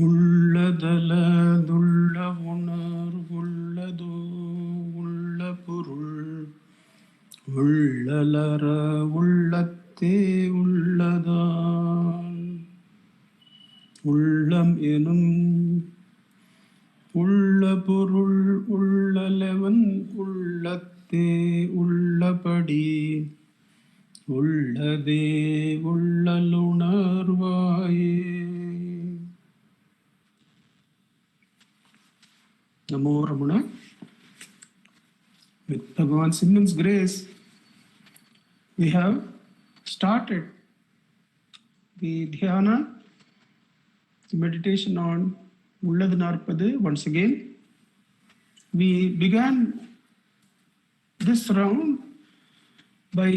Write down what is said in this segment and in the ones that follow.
உள்ளதலதுள்ள உணர்வுள்ளதோ உள்ள பொருள் உள்ளலற உள்ளத்தே உள்ளதான் உள்ளம் எனும் உள்ள பொருள் உள்ளலவன் உள்ளத்தே உள்ளபடி உள்ளதே உள்ளலுணர்வாயே. Namo Ramana. With Bhagavan's immense grace, we have started the dhyana, the meditation on Ulladu Narpadu once again. We began this round by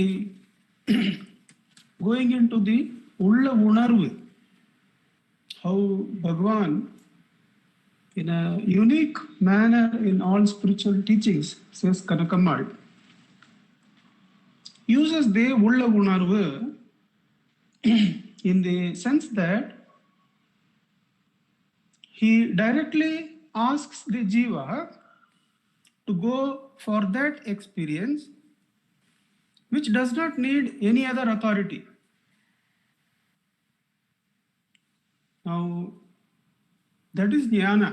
going into the Ulla Unarvu, how Bhagavan, in a unique manner in all spiritual teachings, says Kanakamal, uses the Ulla Unarvu in the sense that he directly asks the jiva to go for that experience which does not need any other authority. Now, that is jnana.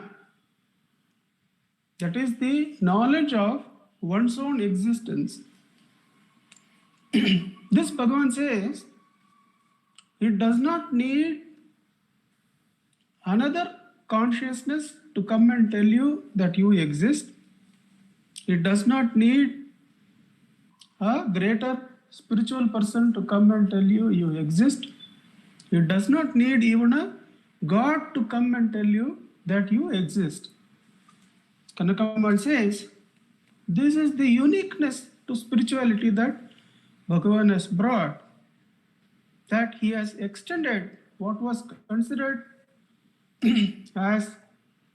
That is the knowledge of one's own existence. This Bhagavan says, it does not need another consciousness to come and tell you that you exist. It does not need a greater spiritual person to come and tell you you exist. It does not need even a God to come and tell you that you exist. Kanakamal says, this is the uniqueness to spirituality that Bhagavan has brought, that he has extended what was considered as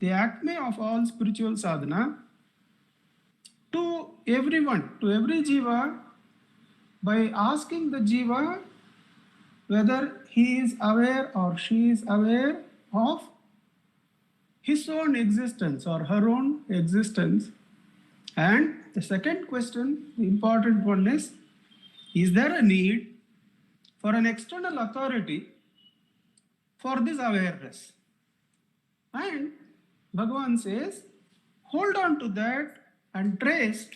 the acme of all spiritual sadhana to everyone, to every jiva, by asking the jiva whether he is aware or she is aware of his own existence or her own existence. And the second question, the important one, is there a need for an external authority for this awareness? And Bhagavan says, hold on to that and trace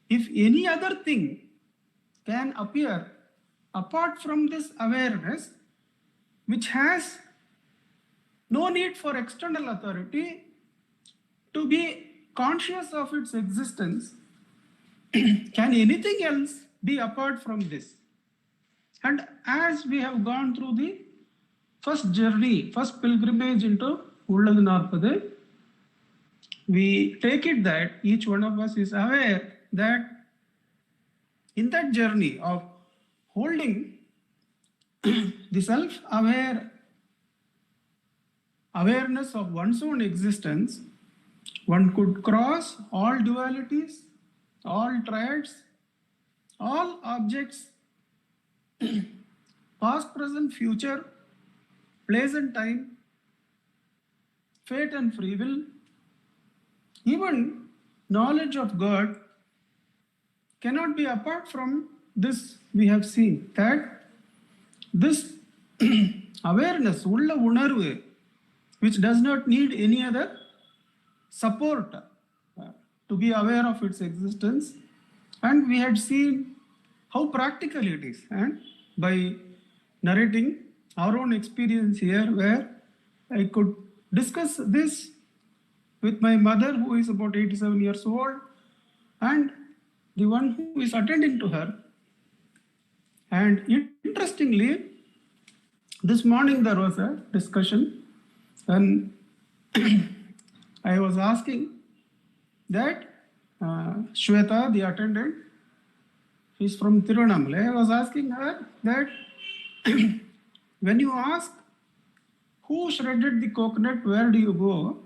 if any other thing can appear apart from this awareness, which has no need for external authority to be conscious of its existence. Can anything else be apart from this? And as we have gone through the first journey, first pilgrimage into Ulladu Narpadu, we take it that each one of us is aware that in that journey of holding the awareness of one's own existence, one could cross all dualities, all triads, all objects, past, present, future, place and time, fate and free will, even knowledge of God cannot be apart from this. We have seen that this awareness, Ulla Unarvu, which does not need any other support to be aware of its existence. And we had seen how practical it is. And by narrating our own experience here, where I could discuss this with my mother, who is about 87 years old, and the one who is attending to her. And interestingly, this morning there was a discussion, and I was asking that Shweta, the attendant, she's from Tirunamale, I was asking her that when you ask who shredded the coconut, where do you go?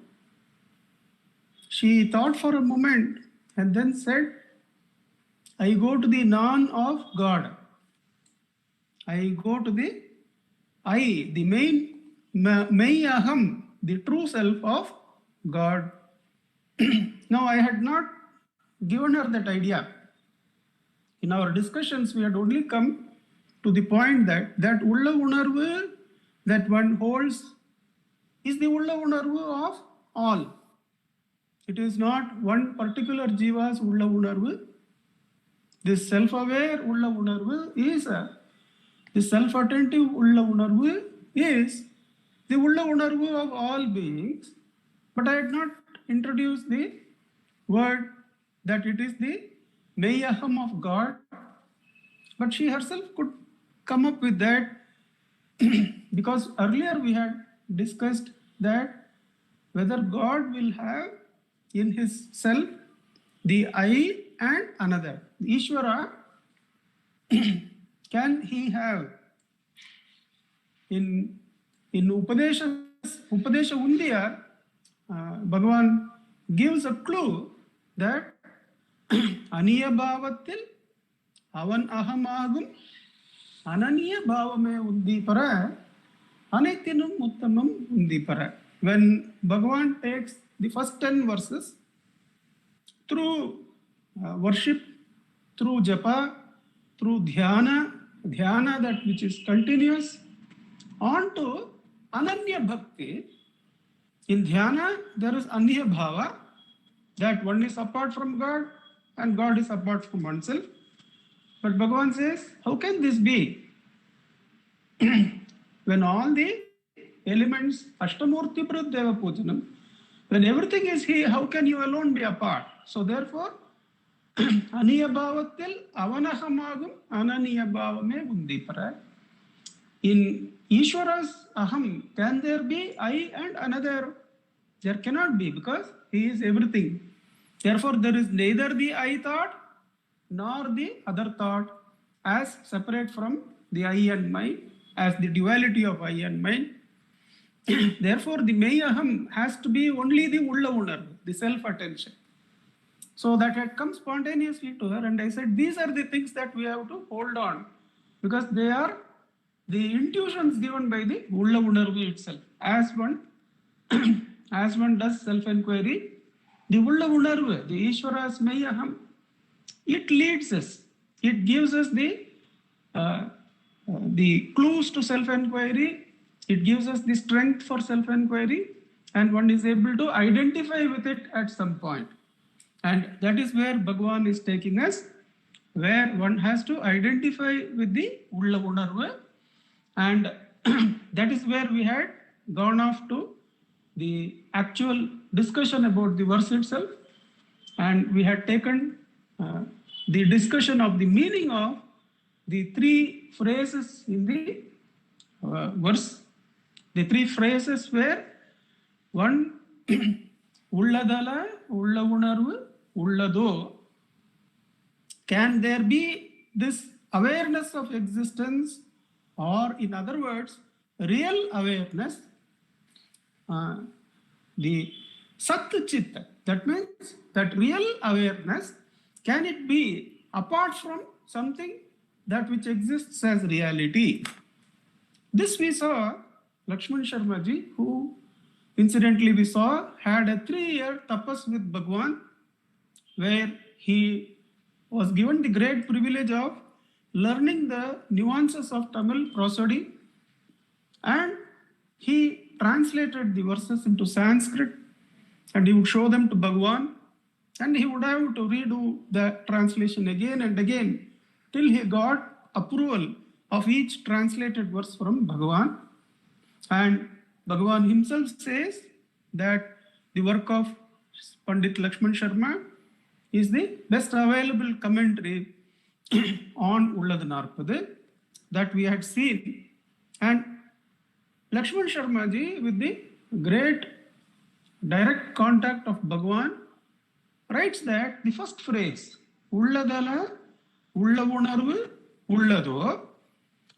She thought for a moment and then said, I go to the non of God. I go to the I, the main Aham, the true self of God. Now, I had not given her that idea. In our discussions, we had only come to the point that Ulla Unarvu that one holds is the Ulla Unarvu of all. It is not one particular Jiva's Ulla Unarvu. This self-aware Ulla Unarvu is the self-attentive Ulla Unarvu is the Ulla Unarvu of all beings. But I had not introduced the word that it is the Meyaham of God. But she herself could come up with that because earlier we had discussed that whether God will have in his self the I and another. Ishvara, can he have in Upadesha Undiya, Bhagavan gives a clue that Aniya Bhavatil Avan Ahamagum Ananiya Bhavame Undipara Anithinum Uttamam Undipara. When Bhagavan takes the first 10 verses through worship, through japa, through dhyana that which is continuous, on to Ananya Bhakti. In dhyana, there is Anya Bhava, that one is apart from God and God is apart from oneself. But Bhagavan says, how can this be? When all the elements, Ashtamurti Pradeva Pujanam, when everything is He, how can you alone be apart? So therefore, Aniya Bhavatil Avanahamagum Ananiya Bhavame Undipara. In Ishvara's Aham, can there be I and another? There cannot be, because He is everything. Therefore, there is neither the I thought nor the other thought as separate from the I and mind, as the duality of I and mind. Therefore, the Meyaham has to be only the Ulla Unar, the self-attention. So that had come spontaneously to her, and I said, these are the things that we have to hold on, because they are the intuitions given by the Ulla Unarvu itself. As one does self-inquiry, the Ulla Unarvu, the Ishvara's Meyaham, it leads us. It gives us the clues to self-inquiry. It gives us the strength for self-inquiry, and one is able to identify with it at some point. And that is where Bhagavan is taking us, where one has to identify with the Ulla Unarvu. And that is where we had gone off to the actual discussion about the verse itself. And we had taken the discussion of the meaning of the three phrases in the verse. The three phrases were one, Ulladala, Ulla Unarvu, Ulladu. Can there be this awareness of existence, or in other words, real awareness? The Sat Chitta, that means that real awareness, can it be apart from something that which exists as reality? This we saw Lakshman Sharma ji, who incidentally we saw had a 3-year tapas with Bhagwan, where he was given the great privilege of learning the nuances of Tamil prosody, and he translated the verses into Sanskrit, and he would show them to Bhagwan, and he would have to redo the translation again and again till he got approval of each translated verse from Bhagwan. And Bhagavan himself says that the work of Pandit Lakshman Sharma is the best available commentary on Ulladu Narpadu that we had seen. And Lakshman Sharma ji, with the great direct contact of Bhagavan, writes that the first phrase, Ulladala, Ulla Unarvu, Ulladu,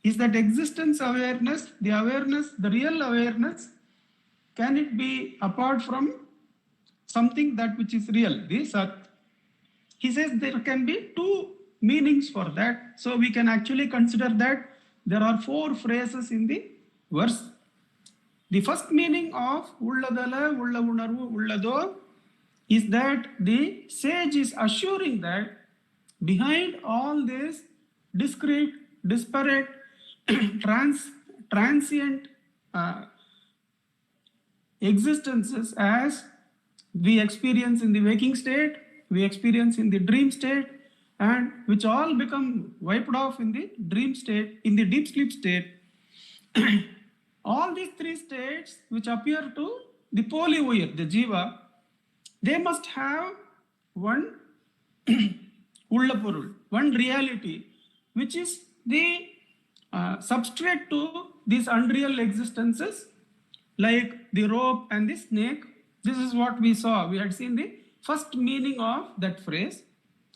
is that existence awareness, the real awareness, can it be apart from something that which is real, the Sat? He says there can be two meanings for that. So we can actually consider that there are 4 phrases in the verse. The first meaning of Ulladala, Ulla Unarvu, Ullado is that the sage is assuring that behind all this discrete, disparate, transient existences as we experience in the waking state, we experience in the dream state, and which all become wiped off in the dream state, in the deep sleep state. All these three states which appear to the polyvoyer, the jiva, they must have one ullapurul, one reality, which is the substrate to these unreal existences, like the rope and the snake. This is what we saw. We had seen the first meaning of that phrase.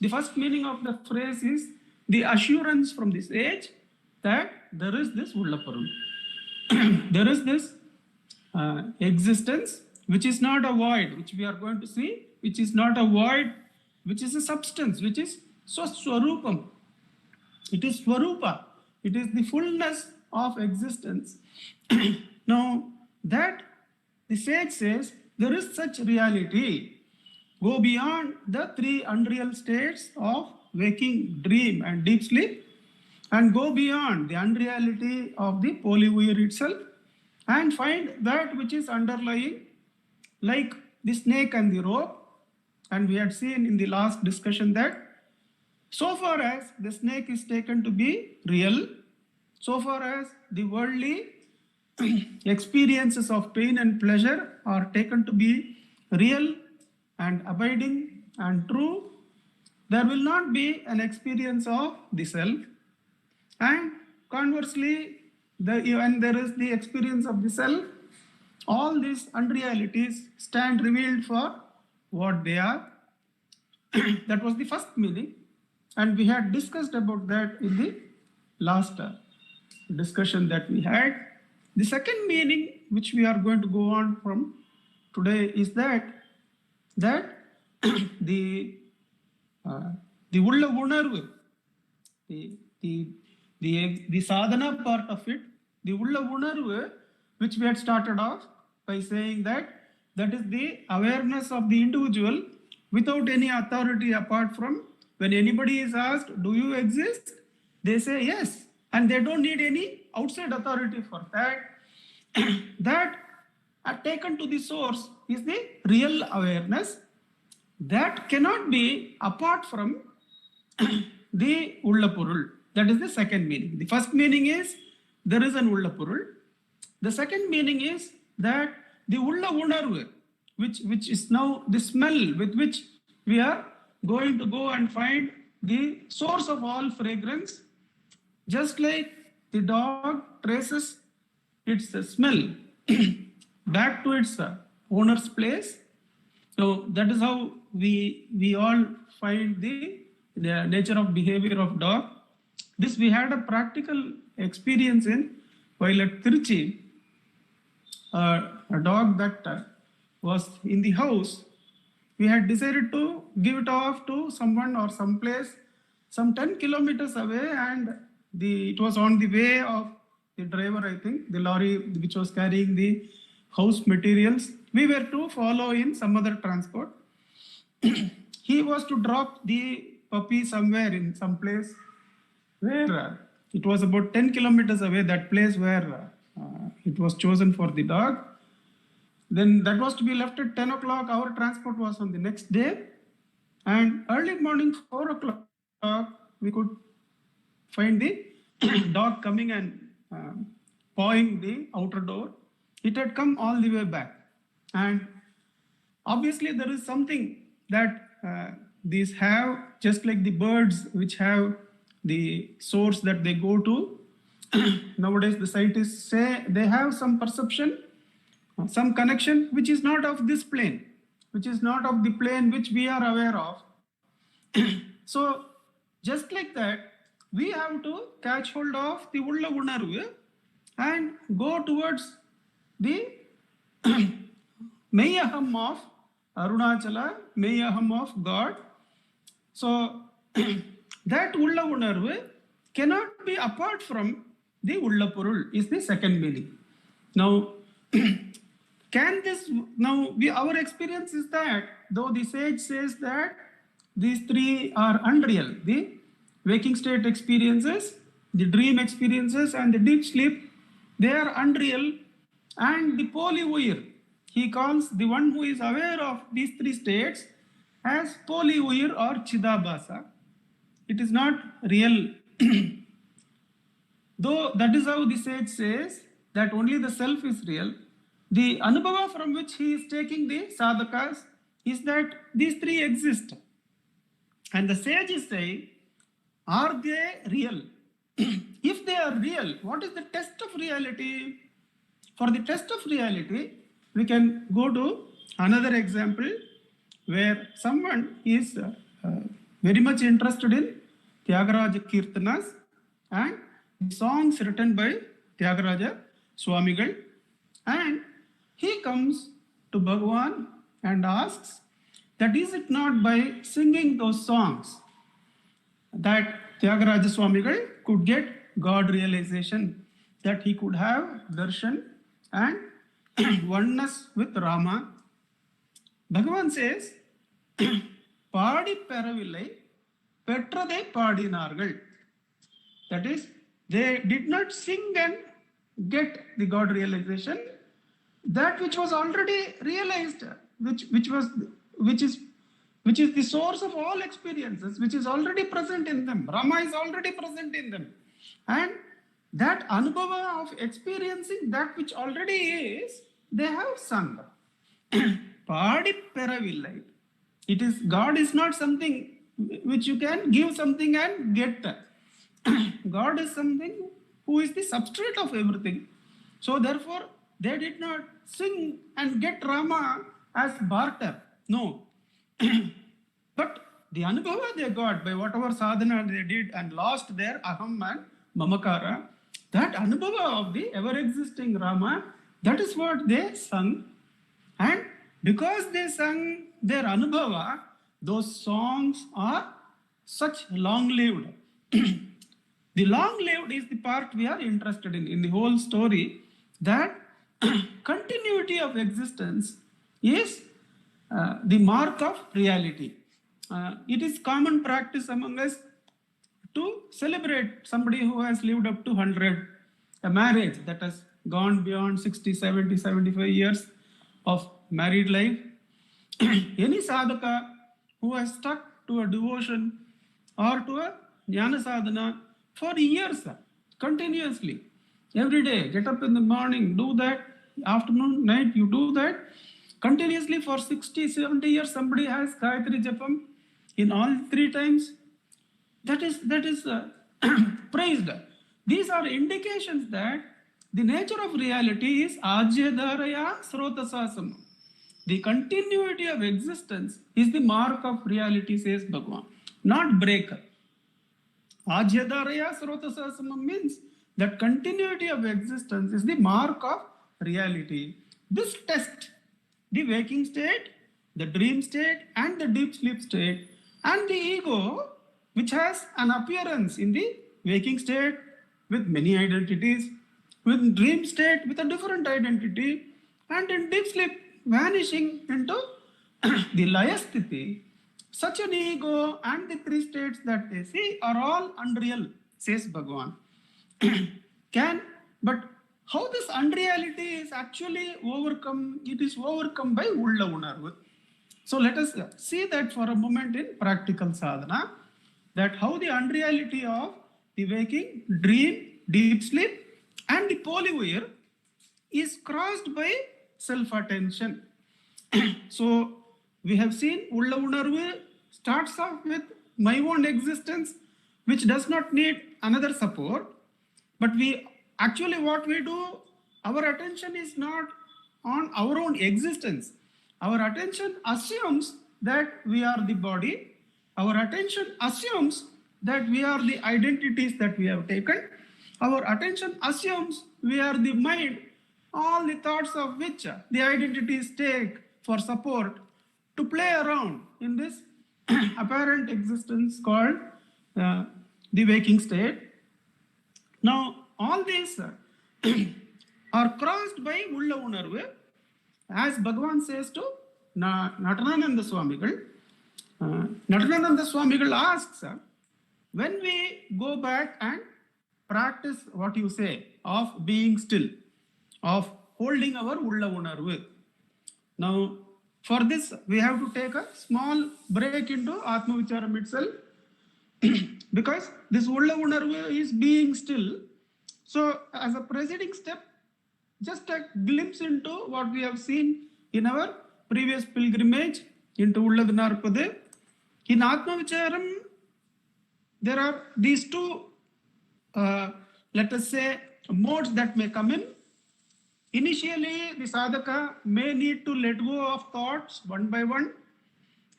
The first meaning of the phrase is the assurance from the sage that there is this ullapurul. There is this existence which is not a void, which we are going to see, which is not a void, which is a substance, which is swaswarupam. It is swarupa. It is the fullness of existence. Now, that the sage says there is such reality. Go beyond the three unreal states of waking, dream, and deep sleep, and go beyond the unreality of the polyvoyer itself, and find that which is underlying, like the snake and the rope. And we had seen in the last discussion that so far as the snake is taken to be real, so far as the worldly experiences of pain and pleasure are taken to be real and abiding and true, there will not be an experience of the self. And conversely, when there is the experience of the self, all these unrealities stand revealed for what they are. That was the first meaning, and we had discussed about that in the last discussion that we had. The second meaning, which we are going to go on from today, is that the ulla unarvu, the sadhana part of it, the ulla unarvu, which we had started off by saying that is the awareness of the individual without any authority apart from, when anybody is asked, do you exist? They say yes, and they don't need any outside authority for that. That taken to the source is the real awareness that cannot be apart from the ullapurul. That is the second meaning. The first meaning is there is an ullapurul. The second meaning is that the ulla unarvu, which is now the smell with which we are going to go and find the source of all fragrance, just like the dog traces its smell back to its owner's place. So that is how we all find the nature of behavior of dog. This we had a practical experience in while at Tiruchi. A dog that was in the house, we had decided to give it off to someone or some place some 10 kilometers away, and it was on the way of the driver, I think, the lorry which was carrying the house materials. We were to follow in some other transport. He was to drop the puppy somewhere in some place where it was about 10 kilometers away, that place where it was chosen for the dog. Then that was to be left at 10 o'clock. Our transport was on the next day. And early morning, 4 o'clock, we could find the dog coming and pawing the outer door. It had come all the way back. And obviously there is something that these have, just like the birds which have the source that they go to. Nowadays the scientists say they have some perception, some connection which is not of this plane, which is not of the plane which we are aware of. So just like that, we have to catch hold of the ulla unarvu and go towards the Mayaham of Arunachala, Mayaham of God. So that ulla unarvu cannot be apart from the ullapurul is the second meaning. Now, Can this now our experience is that though the sage says that these three are unreal, the waking state experiences, the dream experiences, and the deep sleep, they are unreal. And the polyuir, he calls the one who is aware of these three states as polyuir or chidabhasa. It is not real. Though that is how the sage says that only the self is real, the anubhava from which he is taking the sadhakas is that these three exist. And the sage is saying, are they real? If they are real, what is the test of reality? For the test of reality, we can go to another example where someone is very much interested in Tyagaraja Kirtanas and songs written by Tyagaraja Swamigal, and he comes to Bhagavan and asks that is it not by singing those songs that Tyagaraja Swamigal could get God realization, that he could have darshan and oneness with Rama. Bhagavan says, Paadi peravillai, petrade paadinargal. That is, they did not sing and get the God realization. That which was already realized, which is the source of all experiences, which is already present in them. Rama is already present in them. And that anubhava of experiencing that which already is, they have sung. Paadi peravillai. It is, God is not something which you can give something and get. God is something who is the substrate of everything. So therefore, they did not sing and get Rama as barter. No. But the anubhava they got by whatever sadhana they did and lost their aham and mamakara, that anubhava of the ever-existing Rama, that is what they sung. And because they sung their anubhava, those songs are such long-lived. The long-lived is the part we are interested in the whole story, that continuity of existence is the mark of reality. It is common practice among us to celebrate somebody who has lived up to 100, a marriage that has gone beyond 60, 70, 75 years of married life. Any sadhaka who has stuck to a devotion or to a jnana sadhana for years, continuously, every day, get up in the morning, do that, afternoon, night, you do that, continuously for 60, 70 years, somebody has Gayatri Japam in all three times. That is praised. These are indications that the nature of reality is ajyadaraya srotasasam. The continuity of existence is the mark of reality, says Bhagavan, not break. Ajyadaraya srotasasam means that continuity of existence is the mark of reality. This test, the waking state, the dream state, and the deep sleep state, and the ego, which has an appearance in the waking state with many identities, with dream state with a different identity, and in deep sleep vanishing into the layasthiti. Such an ego and the three states that they see are all unreal, says Bhagavan. But how this unreality is actually overcome? It is overcome by Ulladu Narpadu. So let us see that for a moment in practical sadhana, that how the unreality of the waking, dream, deep sleep, and the polyuir is crossed by self-attention. So we have seen Ulladu Narpadu starts off with my own existence, which does not need another support. But what we do, our attention is not on our own existence. Our attention assumes that we are the body. Our attention assumes that we are the identities that we have taken. Our attention assumes we are the mind, all the thoughts of which the identities take for support to play around in this apparent existence called the waking state. Now, all these are crossed by Ulla Unarvu. As Bhagavan says to Natanananda Swamigal, Natanananda Swamigal asks, when we go back and practice what you say of being still, of holding our Ulla Unarvu. Now, for this, we have to take a small break into Atma Vicharam itself because this Ulla Unarvu is being still. So, as a preceding step, just a glimpse into what we have seen in our previous pilgrimage into Ulladu Narpadu. In Atma Vicharam, there are these two, let us say, modes that may come in. Initially, the sadhaka may need to let go of thoughts one by one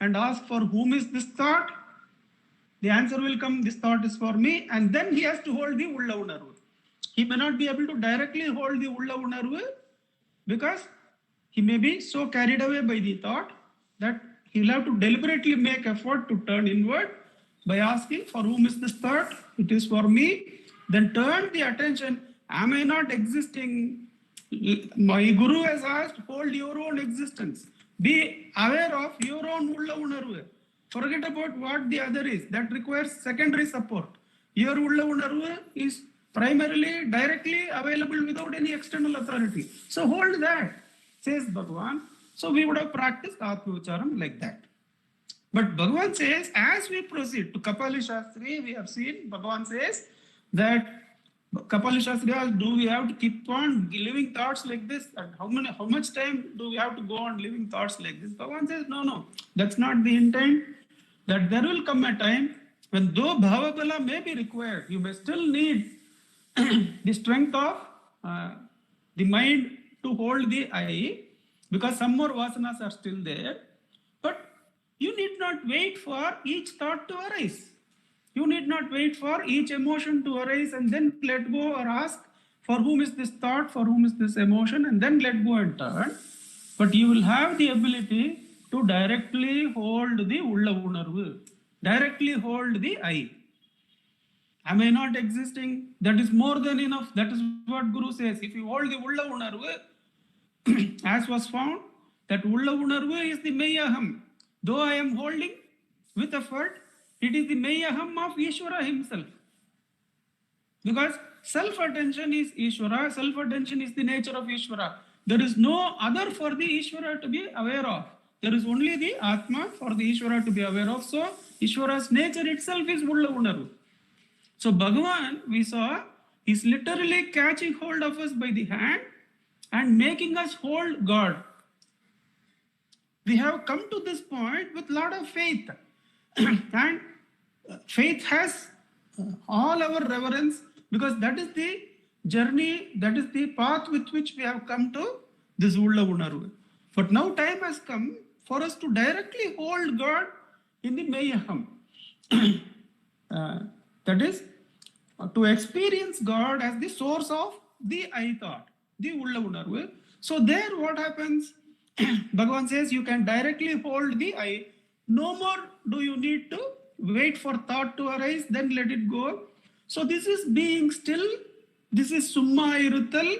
and ask for whom is this thought. The answer will come, this thought is for me, and then he has to hold the Ulla Unarvu. He may not be able to directly hold the Ulla Unarvu because he may be so carried away by the thought that he will have to deliberately make effort to turn inward by asking for whom is this thought, it is for me. Then turn the attention, am I not existing? My Guru has asked, hold your own existence. Be aware of your own Ulla Unarvu. Forget about what the other is. That requires secondary support. Your Ulla Unarvu is primarily, directly available without any external authority. So hold that, says Bhagavan. So we would have practiced Atma Vicharam like that. But Bhagavan says, as we proceed to Kapali Shastri, we have seen, Bhagavan says that Kapali Shastri asks, do we have to keep on living thoughts like this? And how much time do we have to go on living thoughts like this? Bhagavan says, no, that's not the intent. That there will come a time when though Bhavabala may be required, you may still need the strength of the mind to hold the I, because some more vasanas are still there. But you need not wait for each thought to arise. You need not wait for each emotion to arise and then let go or ask for whom is this thought, for whom is this emotion, and then let go and turn. But you will have the ability to directly hold the Ulla Unarvu, directly hold the I. Am I not existing? That is more than enough. That is what Guru says. If you hold the Ulla Unarvu, as was found, that Ulla Unarvu is the Mayaham. Though I am holding with effort, it is the Mayaham of Ishvara himself. Because self-attention is Ishvara, self-attention is the nature of Ishvara. There is no other for the Ishvara to be aware of. There is only the Atma for the Ishvara to be aware of. So, Ishvara's nature itself is Ulla Unarvu. So, Bhagavan, we saw, is literally catching hold of us by the hand and making us hold God. We have come to this point with a lot of faith. And faith has all our reverence, because that is the journey, that is the path with which we have come to this Ulla Unarvu. But now time has come for us to directly hold God in the Mayaham. That is, to experience God as the source of the I thought, the Ulla Unarvu. So there what happens? Bhagavan says you can directly hold the I. No more do you need to wait for thought to arise, then let it go. So this is being still. This is Summa Iruttal.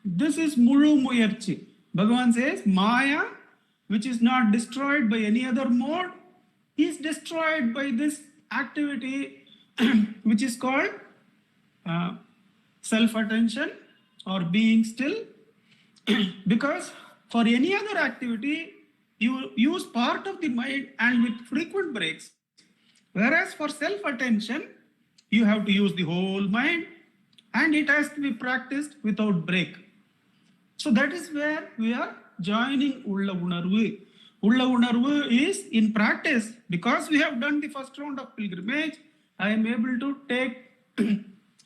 This is Mulu Muyarchi. Bhagavan says Maya, which is not destroyed by any other mode, is destroyed by this activity which is called self-attention or being still. Because for any other activity, you use part of the mind and with frequent breaks. Whereas for self-attention, you have to use the whole mind and it has to be practiced without break. So that is where we are joining Ulla Unarvu. Ulla Unarvu is in practice. Because we have done the first round of pilgrimage, I am able to take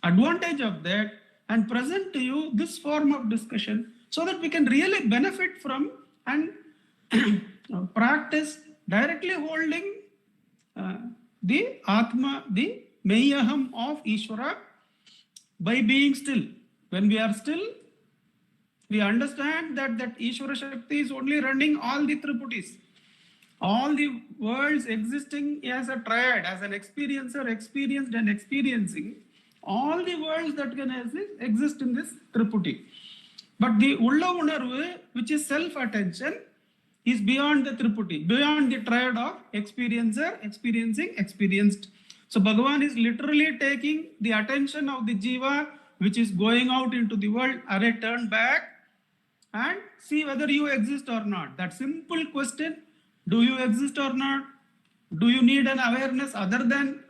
advantage of that and present to you this form of discussion so that we can really benefit from and practice directly holding the Atma, the Mayaham of Ishvara by being still. When we are still, we understand that Ishvara Shakti is only running all the Triputis. All the worlds existing as a triad, as an experiencer, experienced and experiencing, all the worlds that can exist in this Triputi. But the Ulla Unarvu, which is self-attention, is beyond the Triputi, beyond the triad of experiencer, experiencing, experienced. So Bhagavan is literally taking the attention of the Jiva, which is going out into the world, turn back and see whether you exist or not. That simple question, do you exist or not? Do you need an awareness other than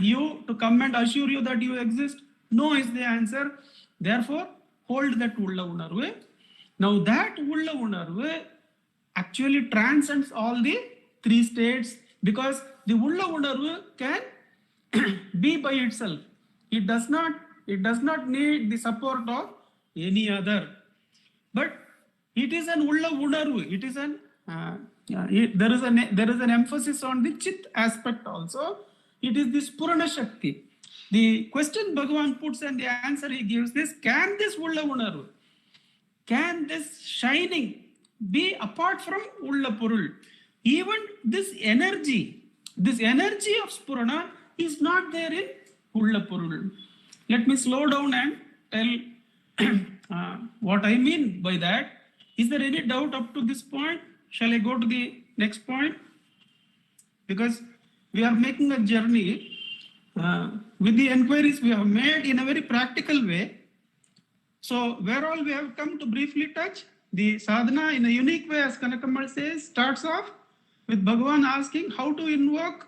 you to come and assure you that you exist? No is the answer. Therefore, hold that Ulla Unarvu. Now that Ulla Unarvu actually transcends all the three states, because the Ulla Unarvu can be by itself. It does not need the support of any other. But it is an Ulla Unarvu. It is an there is an emphasis on the Chit aspect also. It is the Spurana Shakti. The question Bhagavan puts and the answer he gives is, can this Ulla Unarvu, can this shining be apart from Ulla Purul? Even this energy of Spurana is not there in Ulla Purul. Let me slow down and tell what I mean by that. Is there any doubt up to this point? Shall I go to the next point? Because we are making a journey with the enquiries we have made in a very practical way. So where all we have come to briefly touch, the sadhana in a unique way, as Kanakamal says, starts off with Bhagavan asking how to invoke,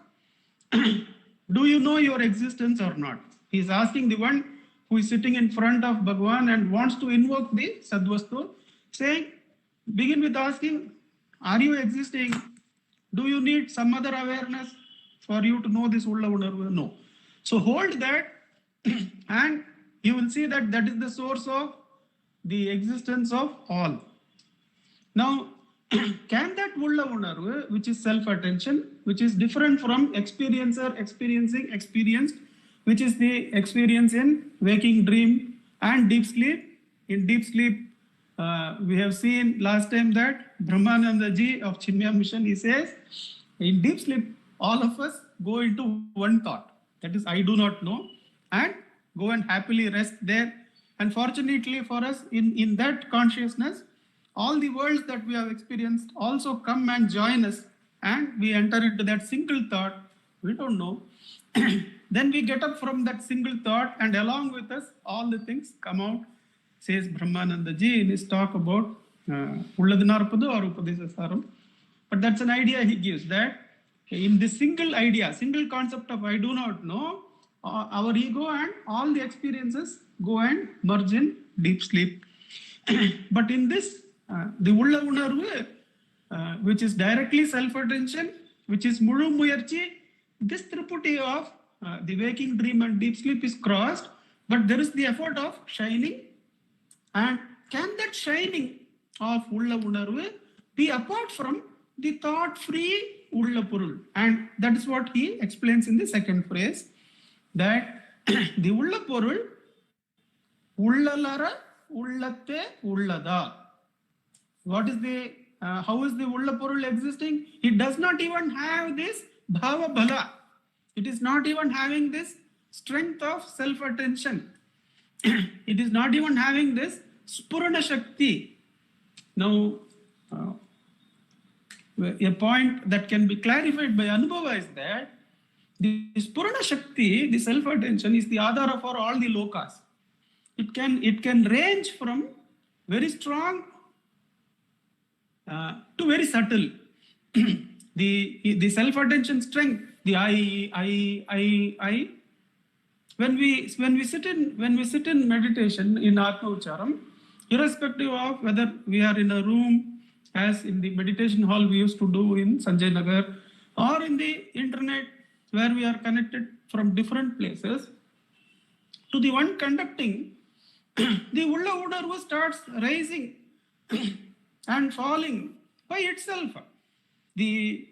do you know your existence or not? He is asking the one who is sitting in front of Bhagavan and wants to invoke the Sadvastu, saying, begin with asking, are you existing? Do you need some other awareness for you to know this Ulla Unarvu? No. So hold that and you will see that that is the source of the existence of all. Now, can that Ulla Unarvu, which is self-attention, which is different from experiencer, experiencing, experienced, which is the experience in waking dream and deep sleep. In deep sleep, we have seen last time that Ramananjali of Chinmaya Mission, he says, in deep sleep, all of us go into one thought. That is, I do not know, and go and happily rest there. And fortunately for us, in that consciousness, all the worlds that we have experienced also come and join us, and we enter into that single thought. We don't know. Then we get up from that single thought, and along with us, all the things come out, says Brahmanandaji in his talk about Ulladu Narpadu or Upadesa. But that's an idea he gives, that in this single idea, single concept of I do not know, our ego and all the experiences go and merge in deep sleep. But in this, the Ulla Unarvu, which is directly self-attention, which is Mulu Muyarchi, this Triputi of the waking dream and deep sleep is crossed, but there is the effort of shining. And can that shining of Ulla Unarvu be apart from the thought-free Ulla Purul? And that is what he explains in the second phrase, that the Ulla Purul, Ullalara Ullate Ullada. What is the, how is the Ulla Purul existing? It does not even have this Bhava Bhala. It is not even having this strength of self-attention. It is not even having this Spurana Shakti. Now, a point that can be clarified by Anubhava is that the Spurana Shakti, the self-attention, is the Adhara for all the lokas. It can range from very strong to very subtle. The self-attention strength, the I. When we sit in meditation in Atma Ucharam, irrespective of whether we are in a room, as in the meditation hall we used to do in Sanjay Nagar, or in the internet where we are connected from different places, to the one conducting, the Ulla Unarvu starts rising and falling by itself. The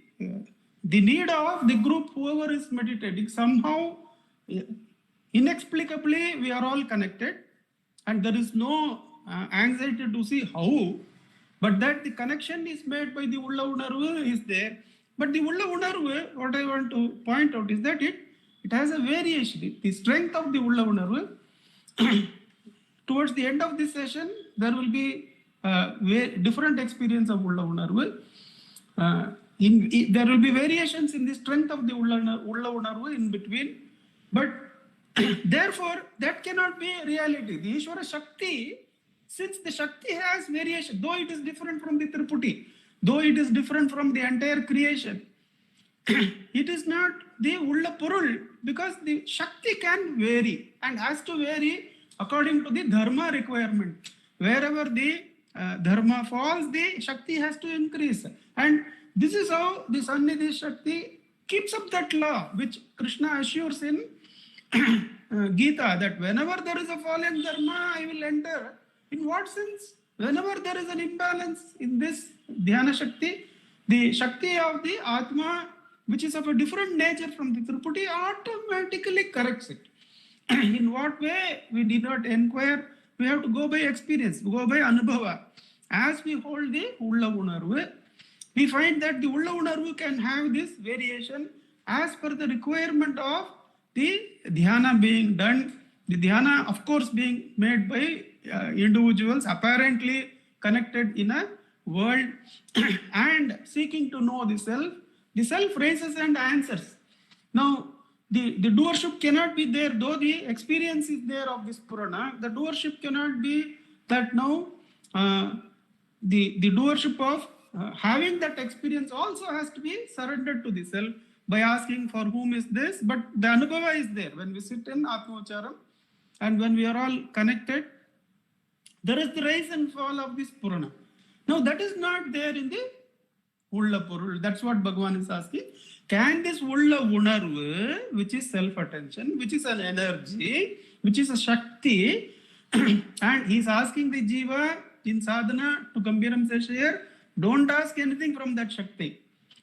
need of the group, whoever is meditating, somehow, inexplicably, we are all connected, and there is no anxiety to see how, but that the connection is made by the Ulla Unarvu is there. But the Ulla Unarvu, what I want to point out is that it It has a variation. The strength of the Ulla Unarvu. Towards the end of this session, there will be different experience of Ulla Unarvu. There will be variations in the strength of the Ulla Unarvu in between. But therefore, that cannot be reality. The Ishvara Shakti, since the Shakti has variation, though it is different from the Triputi, though it is different from the entire creation, it is not the Ulla Purul, because the Shakti can vary and has to vary according to the Dharma requirement. Wherever the Dharma falls, the Shakti has to increase. And this is how the Sannidhi Shakti keeps up that law, which Krishna assures in Gita, that whenever there is a fallen Dharma, I will enter. In what sense? Whenever there is an imbalance in this Dhyana Shakti, the Shakti of the Atma, which is of a different nature from the Triputi, automatically corrects it. In what way? We did not inquire. We have to go by experience, go by Anubhava. As we hold the Ulla Unarvu, we find that the Ulla Unarvu can have this variation as per the requirement of the Dhyana being done. The Dhyana, of course, being made by individuals apparently connected in a world and seeking to know the self. The self raises and answers. Now, the doership cannot be there, though the experience is there of this Purana. The doership cannot be that now the doership of having that experience also has to be surrendered to the self by asking for whom is this. But the Anubhava is there. When we sit in Atmacharam and when we are all connected, there is the rise and fall of this Purana. Now, that is not there in the Ulla Purul. That's what Bhagavan is asking. Can this Ulla Unarvu, which is self-attention, which is an energy, which is a Shakti, and he's asking the Jiva in sadhana to Gambhiram Seshayar, don't ask anything from that Shakti.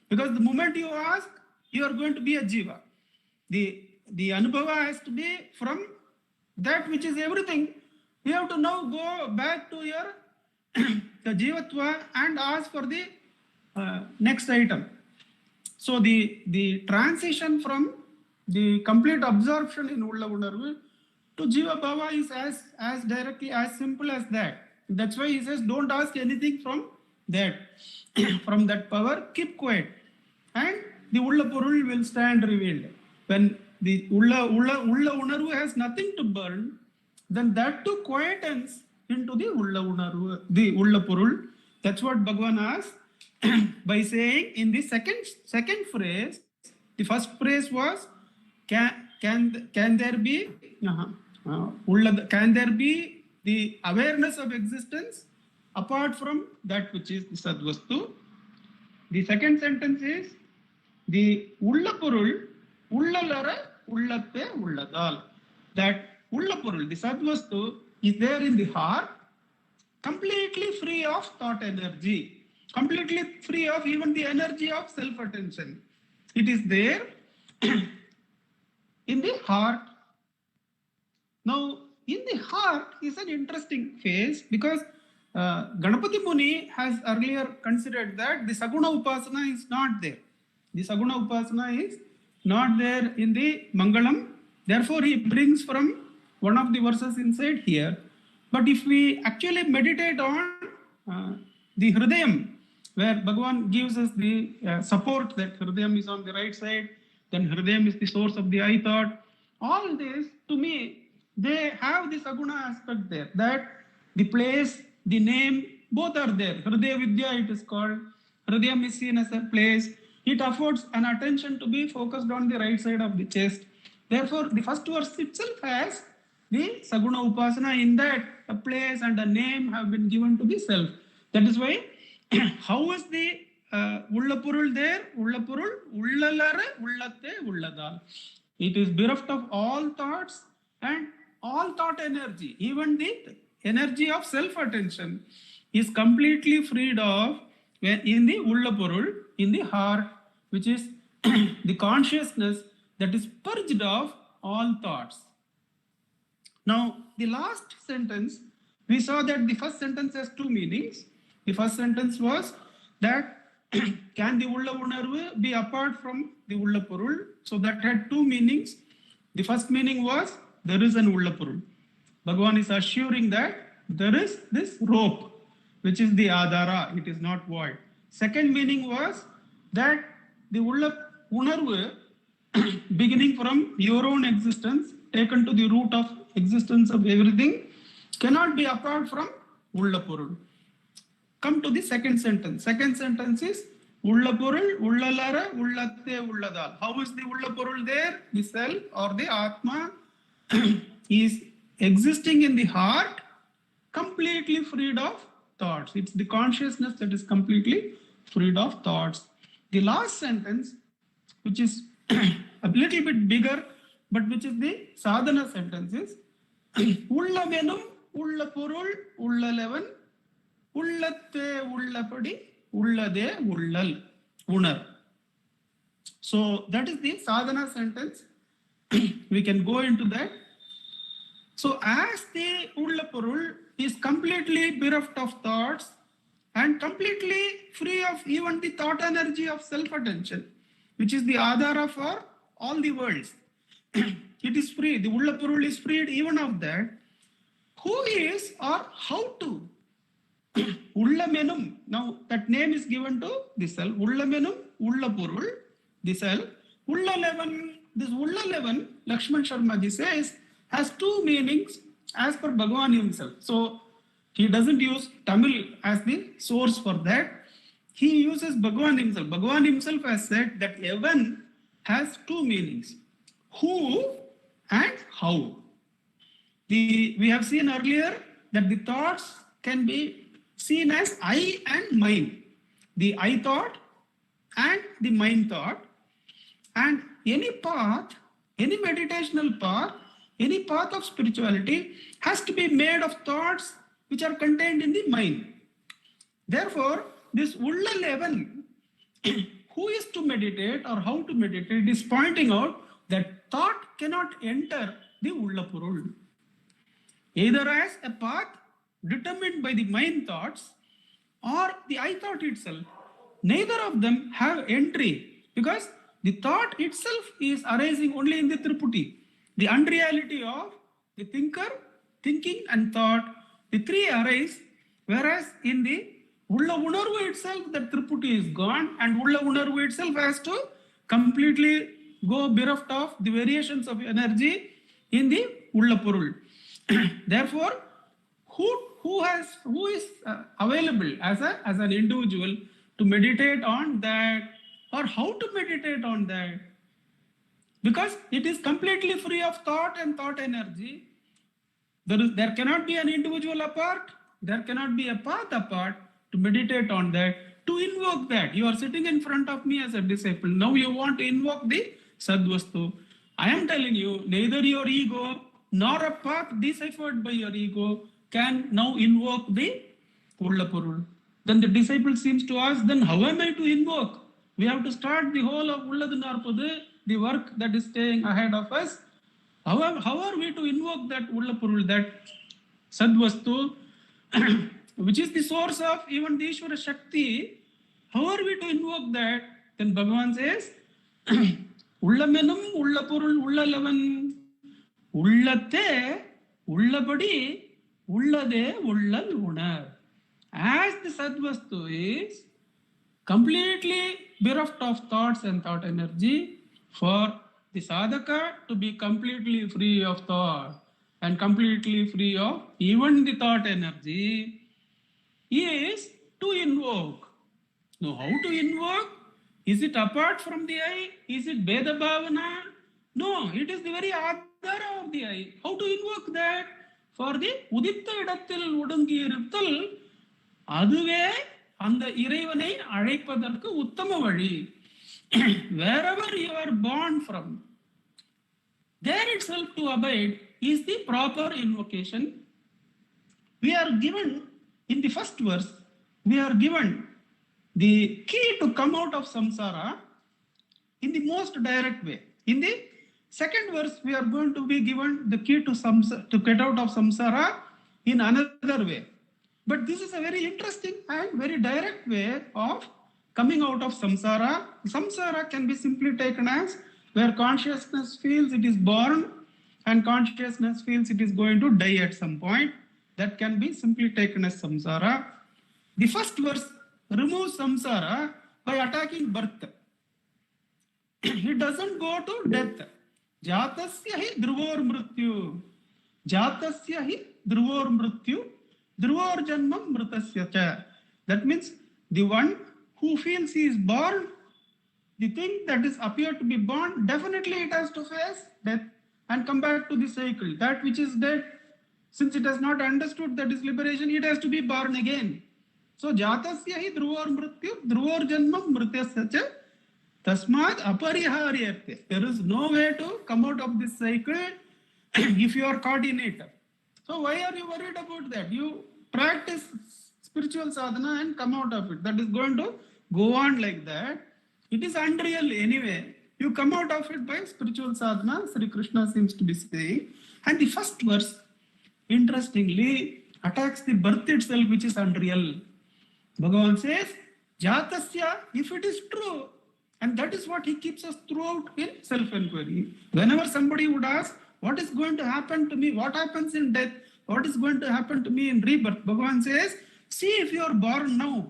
Because the moment you ask, you are going to be a Jiva. The Anubhava has to be from that which is everything. You have to now go back to your the Jivatva and ask for the next item. So the transition from the complete absorption in Ulla Unarvu to Jiva Bhava is as directly, as simple as that. That's why he says, don't ask anything from that, from that power, keep quiet. And the Ulla Purul will stand revealed. When the Ulla Unarvu has nothing to burn, then that too quietens into the Ulla Unarvu, the Ulla Purul. That's what Bhagavan asks by saying in the second phrase. The first phrase was, can there be can there be the awareness of existence apart from that which is the Sadvastu. The second sentence is the Ulla Purul, Ullalara, Ullatte, Ulladal. That Ulla Purul, the Sadvastu, is there in the heart, completely free of thought energy, completely free of even the energy of self-attention. It is there in the heart. Now, in the heart is an interesting phase, because Ganapati Muni has earlier considered that the Saguna Upasana is not there. The Saguna Upasana is not there in the Mangalam. Therefore, he brings from one of the verses inside here. But if we actually meditate on the Hridayam, where Bhagavan gives us the support that Hridayam is on the right side, then Hridayam is the source of the I thought. All this, to me, they have this Saguna aspect there, that the place, the name, both are there. Hridaya Vidya, it is called. Hridayam is seen as a place. It affords an attention to be focused on the right side of the chest. Therefore, the first verse itself has the Saguna Upasana, in that a place and a name have been given to the self. That is why, how is the Ulla Purul there? Ulla Purul, Ullalare, Ullatte, Ulladal. It is bereft of all thoughts and all thought energy. Even the energy of self-attention is completely freed of in the Ulla Purul, in the heart, which is the consciousness that is purged of all thoughts. Now, the last sentence, we saw that the first sentence has two meanings. The first sentence was that can the Ulla Unarvu be apart from the Ulla Purul? So that had two meanings. The first meaning was there is an Ullapurul. Bhagavan is assuring that there is this rope, which is the Adhara, it is not void. Second meaning was that the Unarvu, beginning from your own existence, taken to the root of existence of everything, cannot be apart from Ullapurul. Come to the second sentence. Second sentence is Ullapurul, Ullalara, Ullatte, Ulladal. How is the Ullapurul there? The self or the Atma is existing in the heart, completely freed of thoughts. It's the consciousness that is completely freed of thoughts. The last sentence, which is a little bit bigger, but which is the sadhana sentence, is Ullamenum, Ullapurul, Ullalevan, Ullatte, Ullapadi, Ullade, Ullal, Unar. So that is the sadhana sentence. We can go into that. So as the Ullapurul is completely bereft of thoughts and completely free of even the thought energy of self-attention, which is the Adhara for all the worlds. It is free. The Ullapurul is freed even of that. Who is or how to? Ullamenum. Now that name is given to the self. Ullamenum, Ullapurul, the self. Ullalevan. This Ullalevan, Lakshman Sharma ji says, has two meanings as per Bhagavan himself. So he doesn't use Tamil as the source for that. He uses Bhagavan himself. Bhagavan himself has said that Evan has two meanings. Who and how. We have seen earlier that the thoughts can be seen as I and mine. The I thought and the mind thought. And any path, any meditational path, any path of spirituality has to be made of thoughts which are contained in the mind. Therefore, this Ullalevan, who is to meditate or how to meditate, is pointing out that thought cannot enter the Ullapurul. Either as a path determined by the mind thoughts or the I thought itself. Neither of them have entry because the thought itself is arising only in the Triputi. The unreality of the thinker, thinking and thought, the three arise, whereas in the Ulla Unarvu itself, the Triputi is gone and Ulla Unarvu itself has to completely go bereft of the variations of energy in the Ullapurul. Therefore, who is available as an individual to meditate on that or how to meditate on that? Because it is completely free of thought and thought energy. There cannot be an individual apart. There cannot be a path apart to meditate on that, to invoke that. You are sitting in front of me as a disciple. Now you want to invoke the Sadvastu. I am telling you, neither your ego nor a path deciphered by your ego can now invoke the Ullapurul. Then the disciple seems to ask, then how am I to invoke? We have to start the whole of Ulladu Narpadu, the work that is staying ahead of us. How are we to invoke that Ullapurul, that Sadvastu, which is the source of even the Ishvara Shakti? How are we to invoke that? Then Bhagavan says, Ullamenum, Ullapurul, Ullalavan, Ullate, Ullapadi, Ullade, Ullal Unar. As the Sadvastu is completely bereft of thoughts and thought energy, for the sadhaka to be completely free of thought and completely free of even the thought energy is to invoke. Now, how to invoke? Is it apart from the I? Is it Beda Bhavana? No, it is the very Adhara of the I. How to invoke that? For the Uditta Idathil Udangi Irithal, Aduve and the Irevane Arepadarku Uttama Vadi. Wherever you are born from, there itself to abide is the proper invocation. We are given, in the first verse, we are given the key to come out of samsara in the most direct way. In the second verse, we are going to be given the key to get out of samsara in another way. But this is a very interesting and very direct way of coming out of samsara. Samsara can be simply taken as where consciousness feels it is born and consciousness feels it is going to die at some point. That can be simply taken as samsara. The first verse removes samsara by attacking birth. It doesn't go to death. Jatasya hi dhruvor mrityu. Jatasya hi dhruvor mrityu. Dhruvor janmam mritasya cha. That means the one who feels he is born, the thing that is appeared to be born, definitely it has to face death and come back to the cycle. That which is dead, since it has not understood that is liberation, it has to be born again. So jatasya hi dhruvor mrityu, dhruvor janmam mritasya cha. Tasmad apariharyate. There is no way to come out of this cycle if you are caught in it. So why are you worried about that? You practice spiritual sadhana and come out of it. That is going to go on like that. It is unreal anyway. You come out of it by spiritual sadhana, Sri Krishna seems to be saying. And the first verse, interestingly, attacks the birth itself, which is unreal. Bhagavan says, Jatasya, if it is true, and that is what he keeps us throughout in self-inquiry. Whenever somebody would ask, what is going to happen to me? What happens in death? What is going to happen to me in rebirth? Bhagavan says, see if you are born now.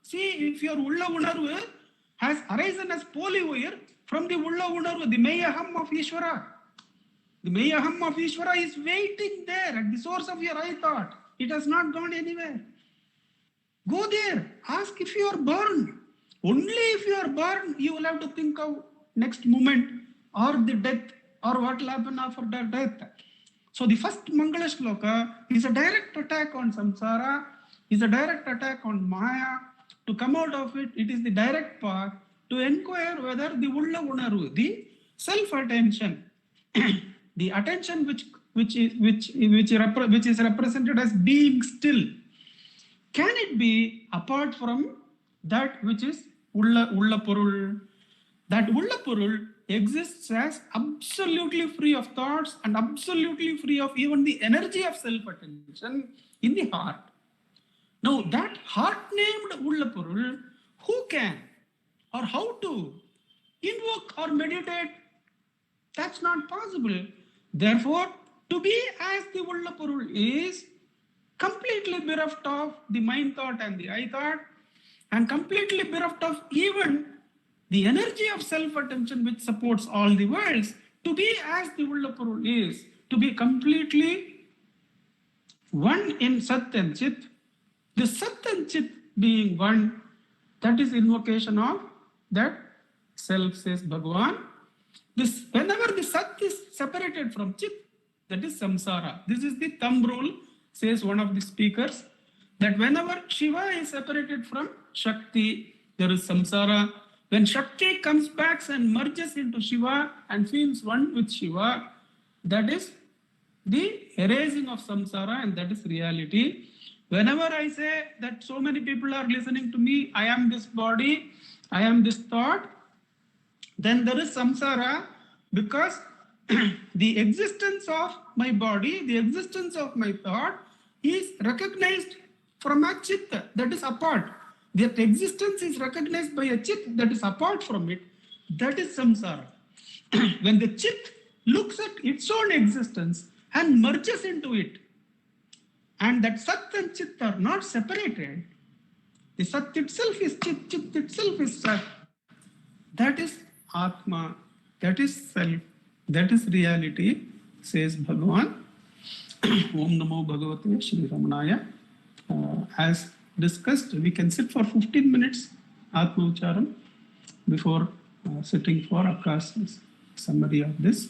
See if your Ulla Unarvu has arisen as polywire from the Ulla Unarvu, the Mayaham of Ishvara. The Mayaham of Ishvara is waiting there at the source of your I thought. It has not gone anywhere. Go there. Ask if you are born. Only if you are born, you will have to think of next moment or the death or what will happen after the death. So the first Mangala Shloka is a direct attack on samsara, is a direct attack on Maya. To come out of it, it is the direct path to inquire whether the Ulla Unaru, the self-attention, the attention which is represented as being still, can it be apart from that which is Ulla Purul? That Ulla Purul exists as absolutely free of thoughts and absolutely free of even the energy of self-attention in the heart. Now, that heart-named Ulla Purul, who can or how to invoke or meditate? That's not possible. Therefore, to be as the Ulla Purul is completely bereft of the mind thought and the I thought, and completely bereft of even the energy of self-attention which supports all the worlds. To be as the Ulla Purul is, to be completely one in Sat and Chit, the Sat and Chit being one, that is invocation of that self, says Bhagavan. This, whenever the Sat is separated from Chit, that is samsara. This is the thumb rule, says one of the speakers, that whenever Shiva is separated from Shakti, there is samsara. When Shakti comes back and merges into Shiva and feels one with Shiva, that is the erasing of samsara, and that is reality. Whenever I say that so many people are listening to me, I am this body, I am this thought, then there is samsara, because the existence of my body, the existence of my thought is recognized from a chitta that is apart. That existence is recognized by a chit that is apart from it. That is samsara. When the chit looks at its own existence and merges into it, and that sat and chit are not separated, the sat itself is chit, chit itself is sat. That is Atma, that is self, that is reality, says Bhagavan. Om Namo Bhagavate Shri Ramanaya. As discussed, we can sit for 15 minutes, Atma Ucharam, before sitting for Akash summary of this.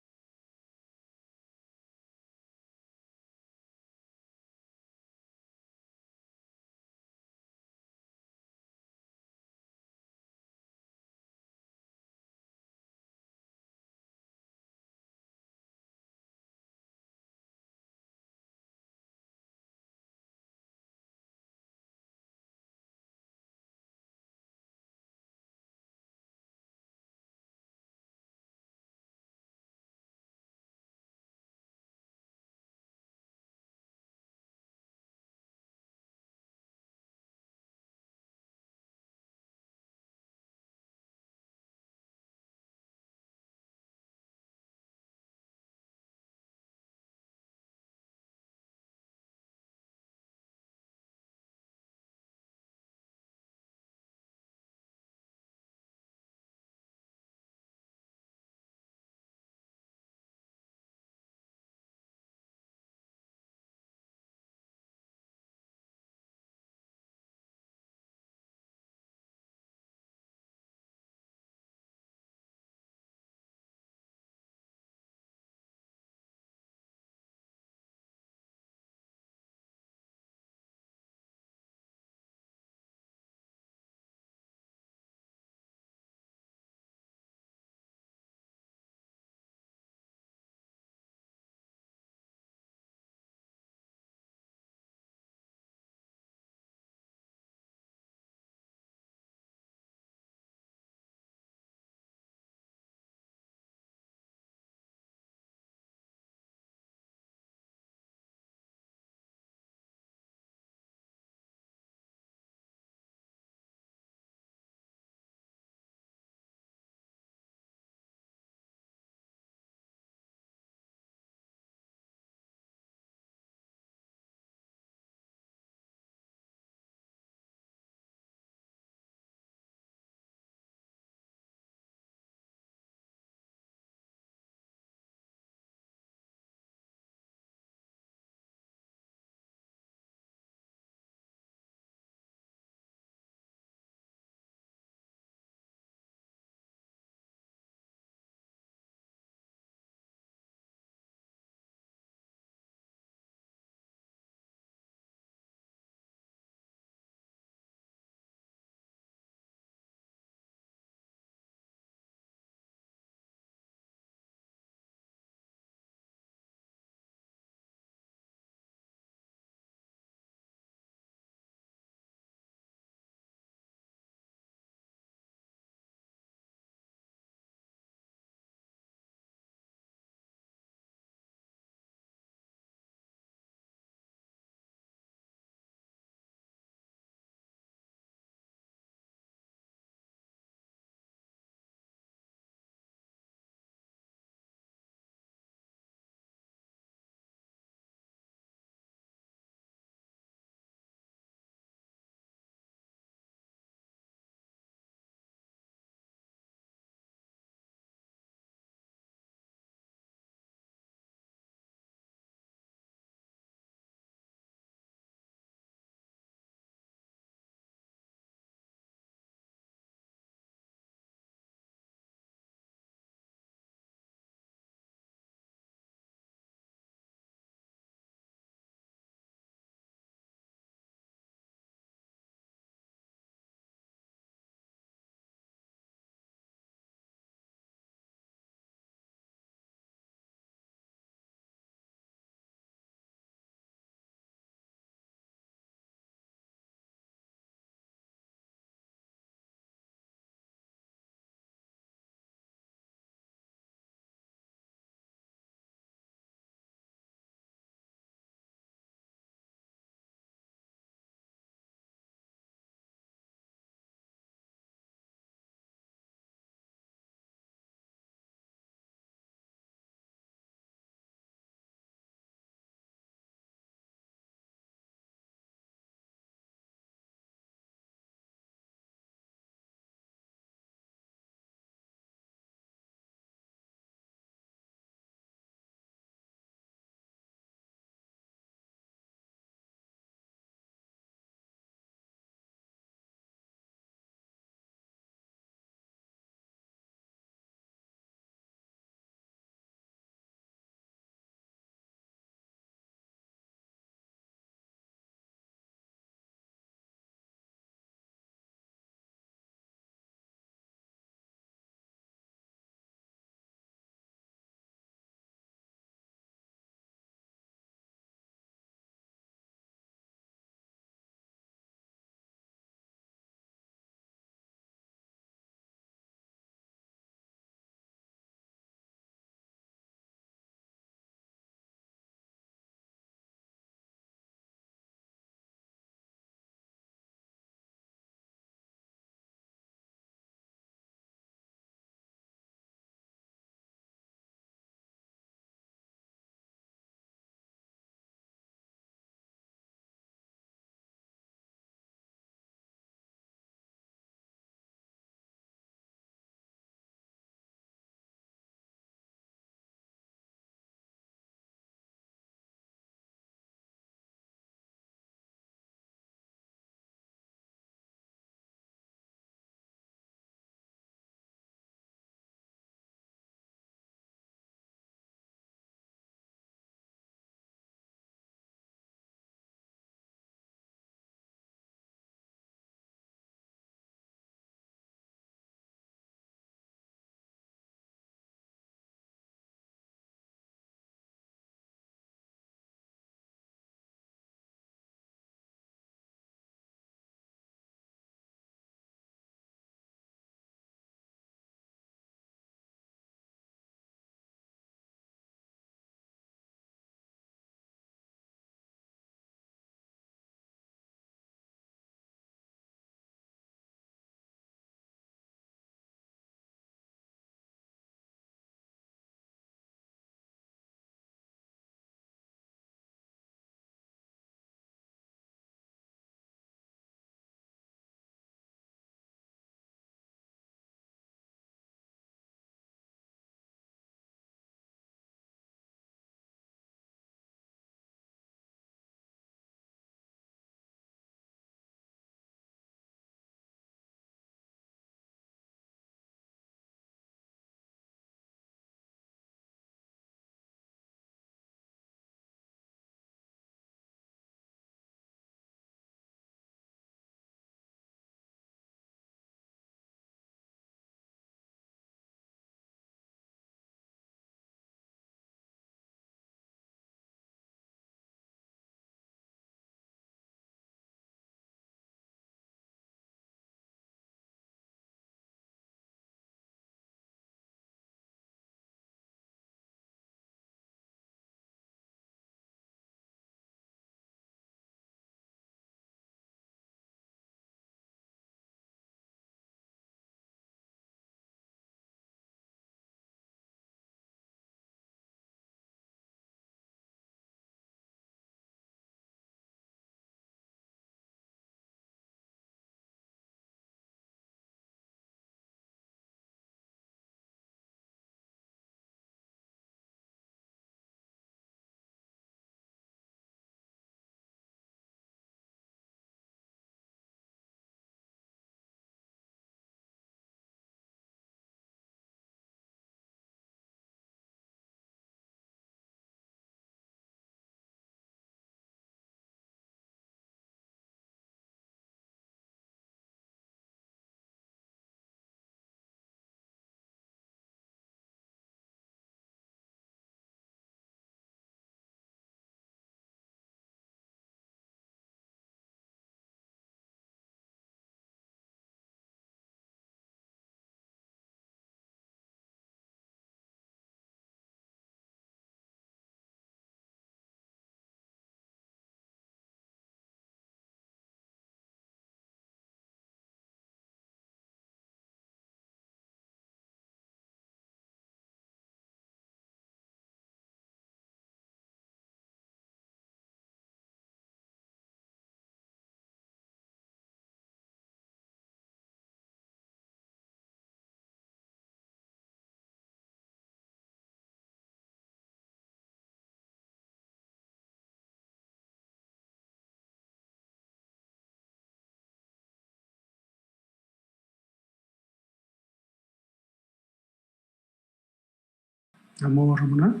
Namo Ramana.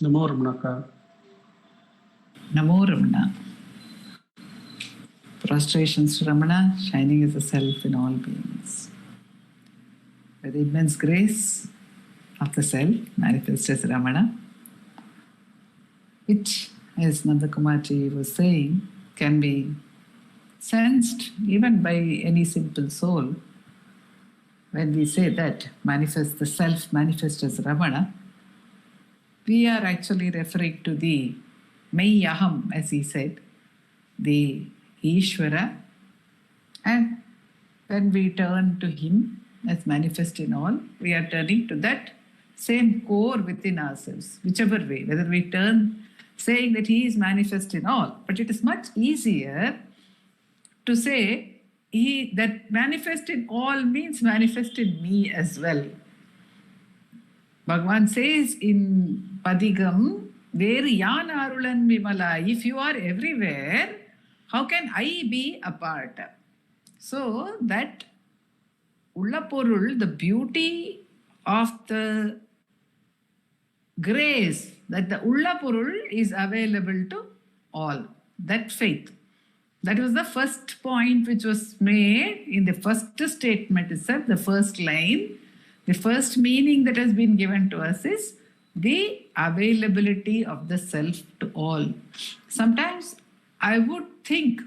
Namo Ramanaka. Namo Ramana. Prostrations to Ramana, shining as a self in all beings. By the immense grace of the self, manifest as Ramana, which, as Nandakumarji was saying, can be sensed even by any simple soul. When we say that manifest, the self manifest as Ramana, we are actually referring to the Mayaham, as he said, the Ishvara, and when we turn to him as manifest in all, we are turning to that same core within ourselves, whichever way, whether we turn saying that he is manifest in all. But it is much easier to say he that manifest in all means manifest in me as well. Bhagavan says in Padigam, Veru Yan Arulan Vimala, if you are everywhere, how can I be apart? So that Ullapurul, the beauty of the grace, that the Ullapurul is available to all, that faith. That was the first point which was made in the first statement itself, the first line. The first meaning that has been given to us is the availability of the self to all. Sometimes I would think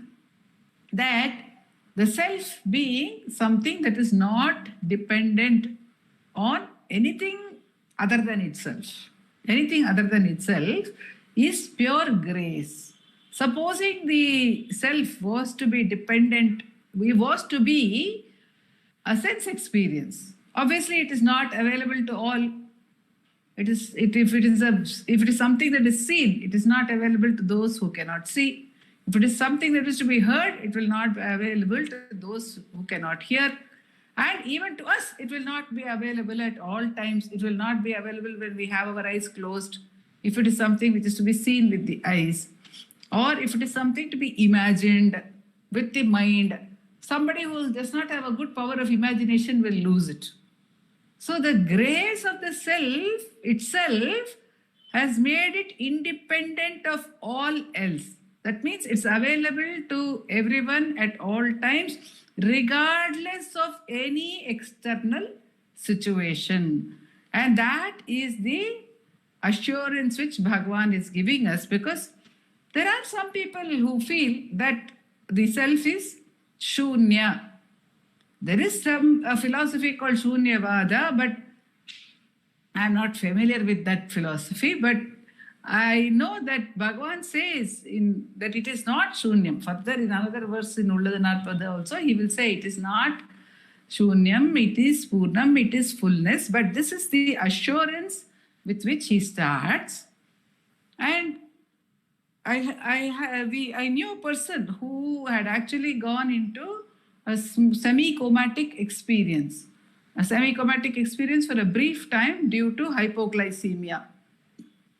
that the self being something that is not dependent on anything other than itself. Anything other than itself is pure grace. Supposing the self was to be dependent, was to be a sense experience. Obviously, it is not available to all. If it is something that is seen, it is not available to those who cannot see. If it is something that is to be heard, it will not be available to those who cannot hear. And even to us, it will not be available at all times. It will not be available when we have our eyes closed. If it is something which is to be seen with the eyes, or if it is something to be imagined with the mind, somebody who does not have a good power of imagination will lose it. So the grace of the self itself has made it independent of all else. That means it's available to everyone at all times, regardless of any external situation. And that is the assurance which Bhagavan is giving us, because there are some people who feel that the self is shunya. There is a philosophy called Shunyavada, but I am not familiar with that philosophy. But I know that Bhagavan says that it is not Shunyam. Further, in another verse in Ulladu Narpadu also, he will say it is not Shunyam, it is Purnam, it is fullness. But this is the assurance with which he starts. And I knew a person who had actually gone into a semi-comatic experience. A semi-comatic experience for a brief time due to hypoglycemia.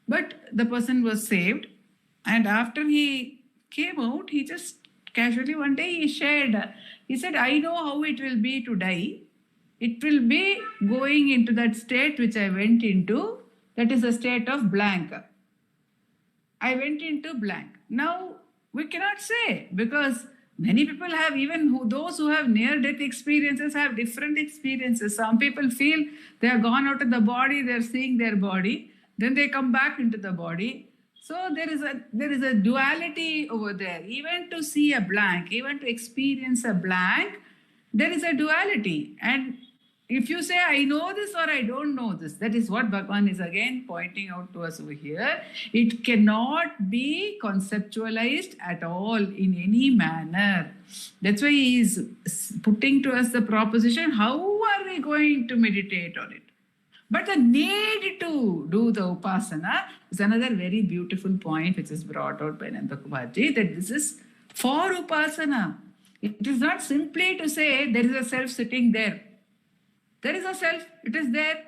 But the person was saved, and after he came out, he just casually one day he shared, he said, I know how it will be to die. It will be going into that state which I went into, that is a state of blank. I went into blank. Now, we cannot say, because many people have, even those who have near-death experiences have different experiences. Some people feel they have gone out of the body, they are seeing their body, then they come back into the body. So there is a duality over there. Even to see a blank, even to experience a blank, there is a duality. And if you say, I know this or I don't know this, that is what Bhagavan is again pointing out to us over here. It cannot be conceptualized at all in any manner. That's why he is putting to us the proposition, how are we going to meditate on it? But the need to do the upasana is another very beautiful point which is brought out by Nandakumarji, that this is for upasana. It is not simply to say there is a self sitting there. There is a self, it is there,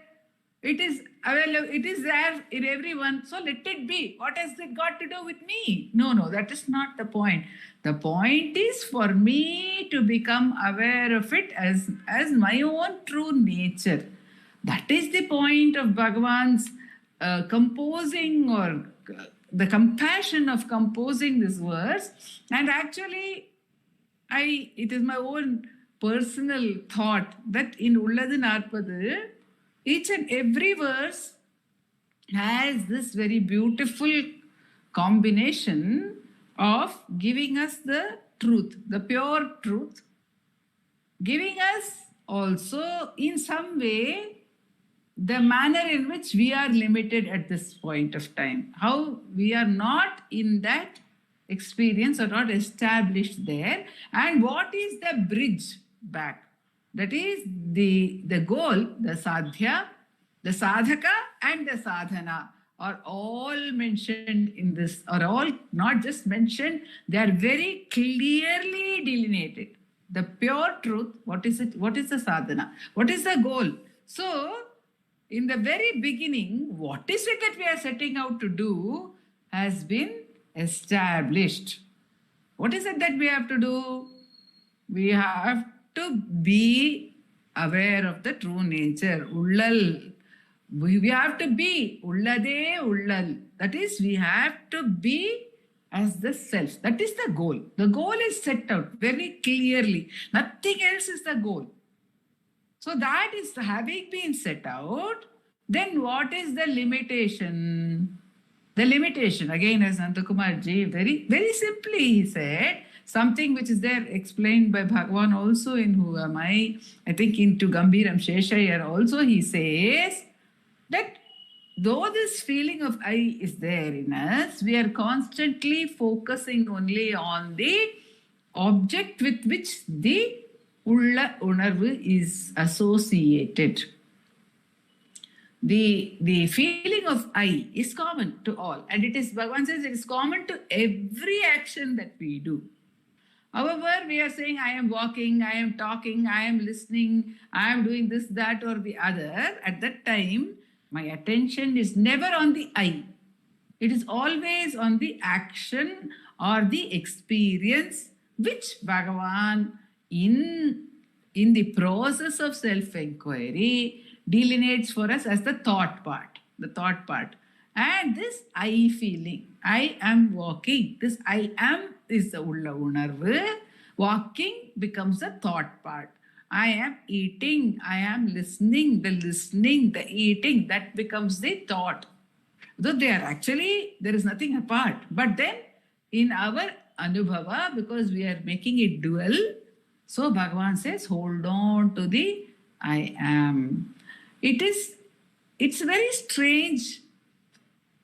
it is available, it is there in everyone, so let it be. What has it got to do with me? No, that is not the point. The point is for me to become aware of it as my own true nature. That is the point of Bhagavan's composing, or the compassion of composing this verse. And actually, it is my own personal thought that in Ulladu Narpadu, each and every verse has this very beautiful combination of giving us the truth, the pure truth, giving us also in some way the manner in which we are limited at this point of time, how we are not in that experience or not established there, and what is the bridge back. That is the goal, the sadhya, the sadhaka and the sadhana are all mentioned in this, or all not just mentioned, they are very clearly delineated. The pure truth, what is it? What is the sadhana? What is the goal? So, in the very beginning, what is it that we are setting out to do has been established. What is it that we have to do? We have to be aware of the true nature. Ullal. We have to be Ullade Ullal. That is, we have to be as the self. That is the goal. The goal is set out very clearly. Nothing else is the goal. So that is having been set out. Then what is the limitation? The limitation, again, as Nandakumarji very, very simply he said, something which is there explained by Bhagavan also in Who Am I think into Gambiram Sheshayar also he says that though this feeling of I is there in us, we are constantly focusing only on the object with which the Ulla Unarvu is associated. The feeling of I is common to all, and it is, Bhagavan says, it is common to every action that we do. However, we are saying, I am walking, I am talking, I am listening, I am doing this, that, or the other. At that time, my attention is never on the I. It is always on the action or the experience which Bhagavan, in the process of self-inquiry, delineates for us as the thought part. And this I feeling, I am walking, this I am is the Ulla Unarvu. Walking becomes the thought part. I am eating, I am listening, the eating, that becomes the thought. Though they are actually, there is nothing apart. But then in our Anubhava, because we are making it dual, so Bhagavan says, hold on to the I am. It's a very strange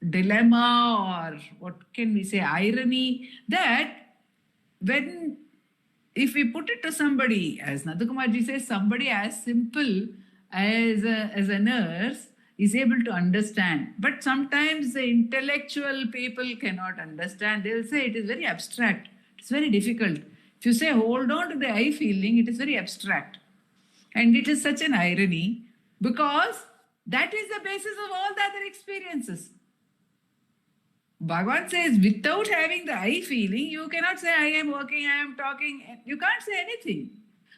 dilemma, or what can we say, irony, that if we put it to somebody, as Nandakumarji says, somebody as simple as a nurse is able to understand. But sometimes the intellectual people cannot understand. They'll say it is very abstract. It's very difficult. If you say hold on to the I feeling, it is very abstract. And it is such an irony, because that is the basis of all the other experiences. Bhagavan says, without having the I feeling, you cannot say I am working, I am talking. You can't say anything.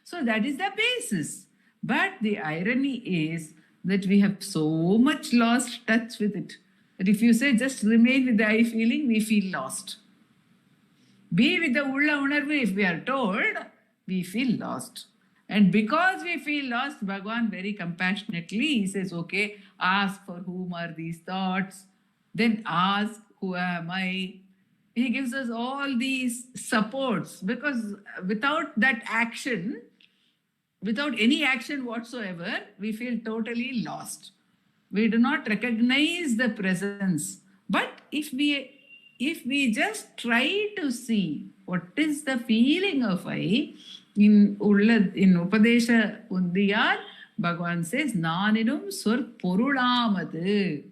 So that is the basis. But the irony is that we have so much lost touch with it, that if you say just remain with the I feeling, we feel lost. Be with the Ulla Unarvu, if we are told, we feel lost. And because we feel lost, Bhagavan very compassionately, he says, okay, ask for whom are these thoughts, then ask, who am I? He gives us all these supports, because without that action, without any action whatsoever, we feel totally lost. We do not recognize the presence. But if we just try to see what is the feeling of I, in Upadesha Undiyar, Bhagavan says, Naninum Sur Porulamadu.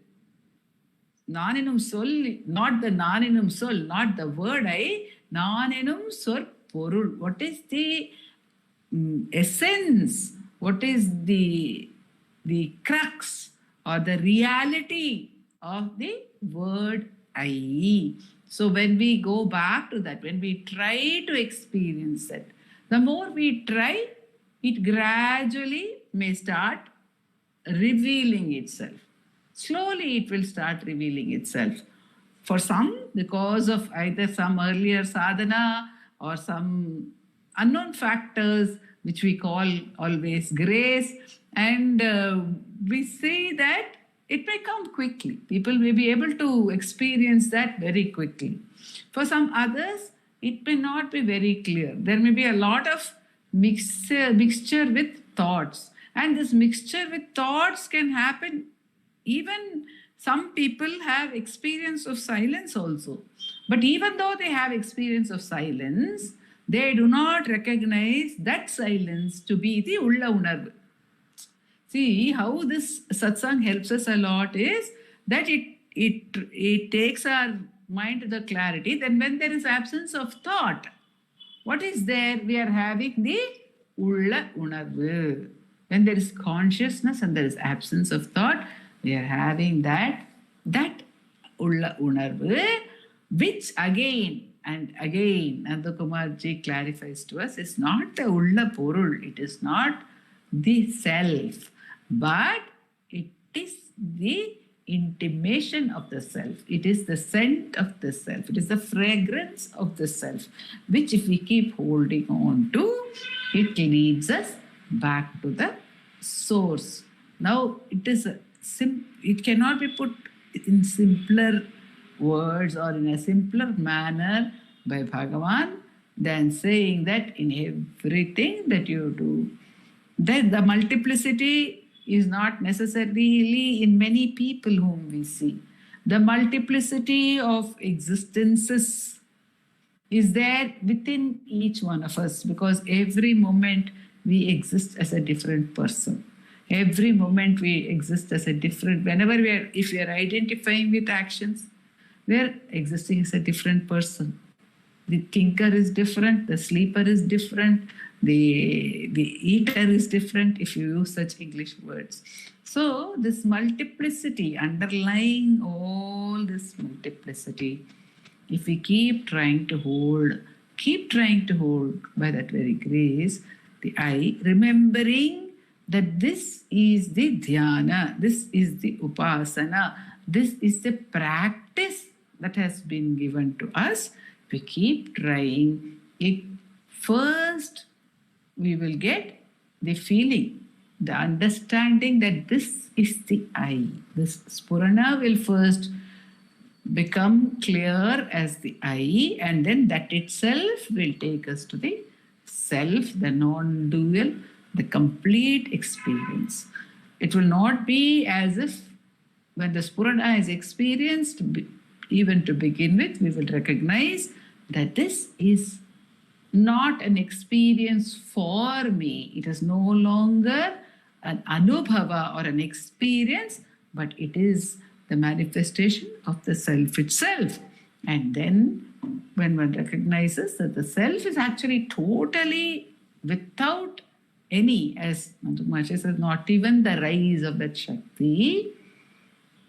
Naninum Sol, not the Naninum Sol, not the word I, Naninum Sur Porul. What is the essence? What is the crux or the reality of the word I? So when we go back to that, when we try to experience it, the more we try, it gradually may start revealing itself. Slowly it will start revealing itself. For some, because of either some earlier sadhana or some unknown factors, which we call always grace, and we see that it may come quickly. People may be able to experience that very quickly. For some others, it may not be very clear. There may be a lot of mixture with thoughts. And this mixture with thoughts can happen. Even some people have experience of silence also. But even though they have experience of silence, they do not recognize that silence to be the Ulla Unarvu. See, how this satsang helps us a lot is that it takes our mind to the clarity. Then when there is absence of thought, what is there? We are having the Ulla Unarvu. When there is consciousness and there is absence of thought, we are having that Ulla Unarvu, which again and again Nandakumarji clarifies to us, is not the Ulla Porul. It is not the self, but it is the intimation of the self. It is the scent of the self. It is the fragrance of the self, which if we keep holding on to, it leads us back to the source. Now, it cannot be put in simpler words or in a simpler manner by Bhagavan than saying that in everything that you do, that the multiplicity is not necessarily in many people whom we see. The multiplicity of existences is there within each one of us, because every moment we exist as a different person. Every moment we exist as a different, if we are identifying with actions, we are existing as a different person. The thinker is different, the sleeper is different, the eater is different, if you use such English words. So this multiplicity, underlying all this multiplicity, if we keep trying to hold by that very grace, the I, remembering that this is the dhyana, this is the upasana, this is the practice that has been given to us. We keep trying it. First, we will get the feeling, the understanding that this is the I. This spurana will first become clear as the I, and then that itself will take us to the self, the non-dual, the complete experience. It will not be as if when the spurana is experienced, even to begin with, we will recognize that this is not an experience for me. It is no longer an anubhava or an experience, but it is the manifestation of the self itself. And then when one recognizes that the self is actually totally without any, as Nandakumarji says, not even the rise of that Shakti,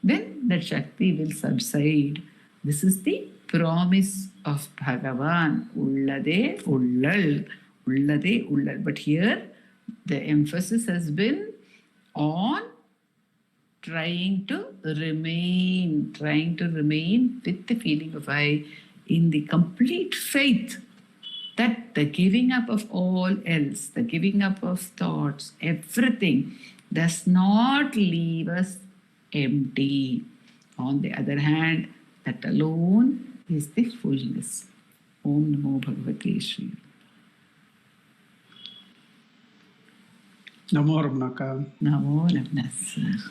then that Shakti will subside. This is the promise of Bhagavan. Ullade Ullal. Ullade Ullal. But here the emphasis has been on trying to remain with the feeling of I, in the complete faith that the giving up of all else, the giving up of thoughts, everything does not leave us empty. On the other hand, that alone is the fullness. Om Namo Bhagavate Shri. Namo Ramnaka. Namo Ramnasa.